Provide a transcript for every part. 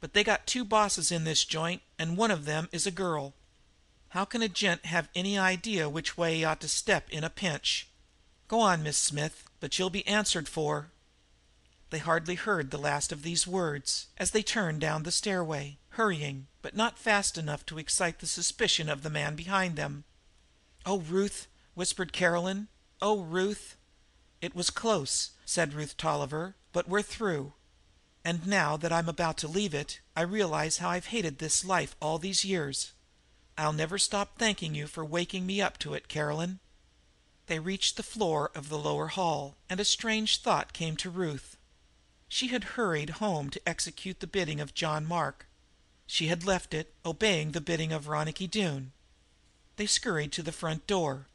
but they got two bosses in this joint, and one of them is a girl. How can a gent have any idea which way he ought to step in a pinch? Go on, Miss Smith, but you'll be answered for." They hardly heard the last of these words, as they turned down the stairway, hurrying, but not fast enough to excite the suspicion of the man behind them. "Oh, Ruth," whispered Caroline. "Oh, Ruth." "It was close," said Ruth Tolliver, "but we're through. And now that I'm about to leave it, I realize how I've hated this life all these years. I'll never stop thanking you for waking me up to it, Caroline." They reached the floor of the lower hall, and a strange thought came to Ruth. She had hurried home to execute the bidding of John Mark. She had left it, obeying the bidding of Ronicky Doone. They scurried to the front door.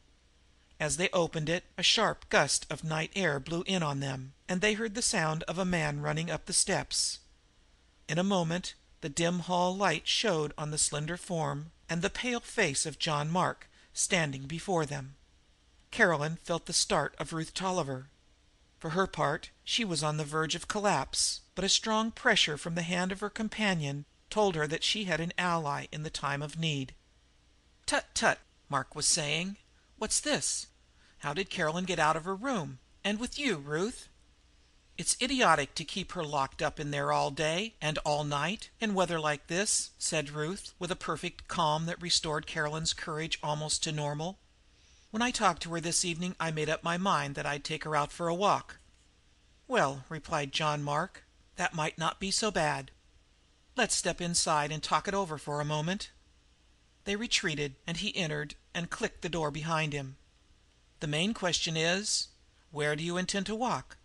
As they opened it, a sharp gust of night air blew in on them, and they heard the sound of a man running up the steps. In a moment the dim hall light showed on the slender form and the pale face of John Mark standing before them. Caroline felt the start of Ruth Tolliver. For her part, she was on the verge of collapse, but a strong pressure from the hand of her companion told her that she had an ally in the time of need. "Tut, tut!" Mark was saying. "What's this? How did Caroline get out of her room, and with you, Ruth? It's idiotic to keep her locked up in there all day and all night, in weather like this," said Ruth, with a perfect calm that restored Caroline's courage almost to normal. "When I talked to her this evening I made up my mind that I'd take her out for a walk." "Well," replied John Mark, "that might not be so bad. Let's step inside and talk it over for a moment." They retreated, and he entered and clicked the door behind him. "The main question is, where do you intend to walk?"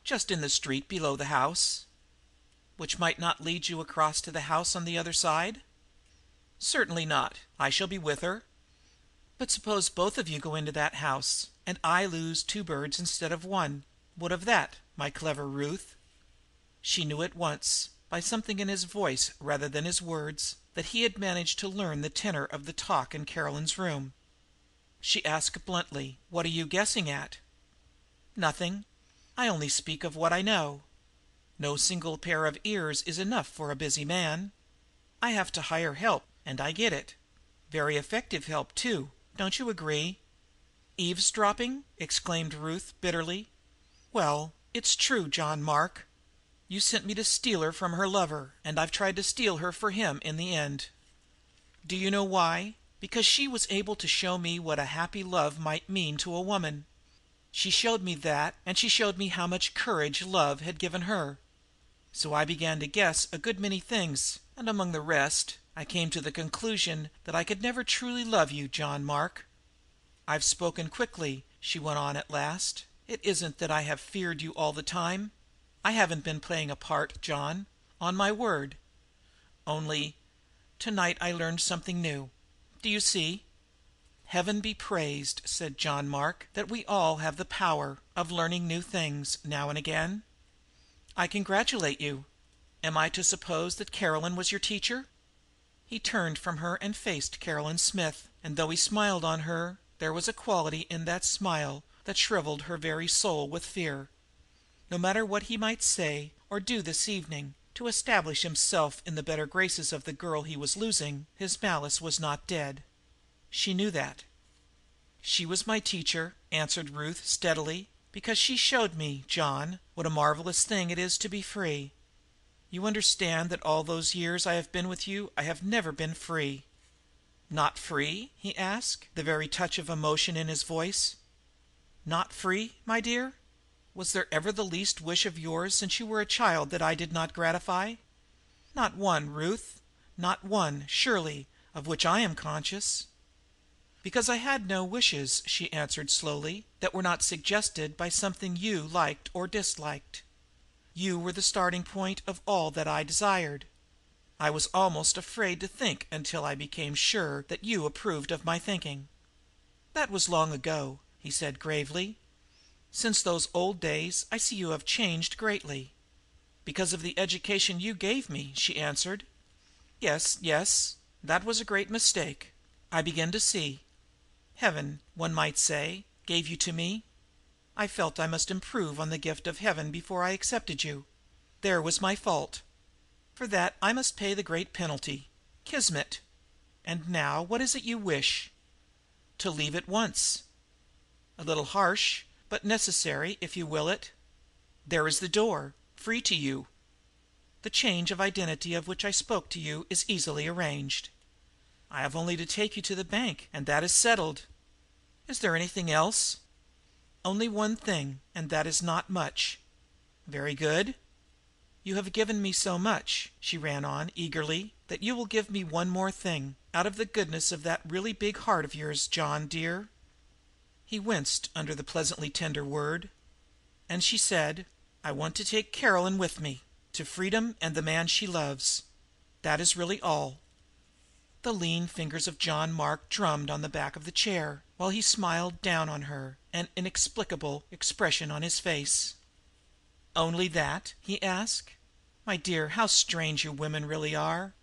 "Just in the street below the house." "Which might not lead you across to the house on the other side?" "Certainly not. I shall be with her." "But suppose both of you go into that house, and I lose two birds instead of one? What of that, my clever Ruth?" She knew at once, by something in his voice rather than his words, that he had managed to learn the tenor of the talk in Caroline's room. She asked bluntly: "What are you guessing at?" "Nothing. I only speak of what I know. No single pair of ears is enough for a busy man. I have to hire help, and I get it. Very effective help, too. Don't you agree?" "Eavesdropping!" exclaimed Ruth bitterly. "Well, it's true, John Mark. You sent me to steal her from her lover, and I've tried to steal her for him in the end. Do you know why? Because she was able to show me what a happy love might mean to a woman. She showed me that, and she showed me how much courage love had given her. So I began to guess a good many things, and among the rest I came to the conclusion that I could never truly love you, John Mark. I've spoken quickly," she went on at last. "It isn't that I have feared you all the time. I haven't been playing a part, John, on my word. Only tonight I learned something new. Do you see?" "Heaven be praised," said John Mark, "that we all have the power of learning new things now and again." "I congratulate you. Am I to suppose that Caroline was your teacher?" He turned from her and faced Caroline Smith, and though he smiled on her, there was a quality in that smile that shriveled her very soul with fear. No matter what he might say or do this evening to establish himself in the better graces of the girl he was losing, his malice was not dead. She knew that. "She was my teacher," answered Ruth steadily, "because she showed me, John, what a marvelous thing it is to be free. You understand that all those years I have been with you I have never been free." "Not free?" he asked, the very touch of emotion in his voice. "Not free, my dear? Was there ever the least wish of yours since you were a child that I did not gratify?" "Not one, Ruth. Not one, surely, of which I am conscious." "Because I had no wishes," she answered slowly, "that were not suggested by something you liked or disliked. You were the starting point of all that I desired. I was almost afraid to think until I became sure that you approved of my thinking." "That was long ago," he said gravely. "Since those old days I see you have changed greatly." "Because of the education you gave me," she answered. "Yes, yes, that was a great mistake. I begin to see. Heaven, one might say, gave you to me. I felt I must improve on the gift of Heaven before I accepted you. There was my fault." For that I must pay the great penalty. Kismet! And now what is it you wish?" "To leave at once." "A little harsh, but necessary, if you will it. There is the door, free to you. The change of identity of which I spoke to you is easily arranged. I have only to take you to the bank, and that is settled. Is there anything else?" "Only one thing, and that is not much." "Very good." "You have given me so much," she ran on eagerly, "that you will give me one more thing, out of the goodness of that really big heart of yours, John, dear." He winced under the pleasantly tender word. "And," she said, "I want to take Caroline with me to freedom and the man she loves. That is really all." The lean fingers of John Mark drummed on the back of the chair, while he smiled down on her, an inexplicable expression on his face. "Only that?" he asked. "My dear, how strange you women really are!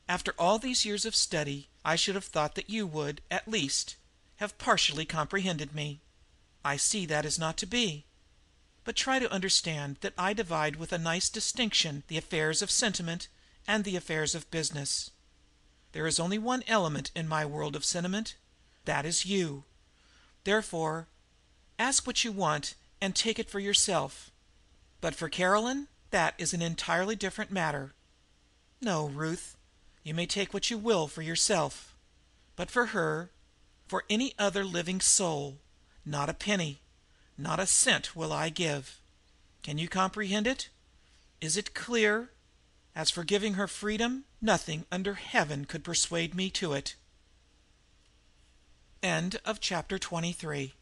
After all these years of study I should have thought that you would, at least, have partially comprehended me. I see that is not to be. But try to understand that I divide with a nice distinction the affairs of sentiment and the affairs of business. There is only one element in my world of sentiment. That is you. Therefore, ask what you want and take it for yourself. But for Caroline, that is an entirely different matter. No, Ruth, you may take what you will for yourself. But for her, for any other living soul, not a penny, not a cent will I give. Can you comprehend it? Is it clear? As for giving her freedom, nothing under heaven could persuade me to it." Chapter 23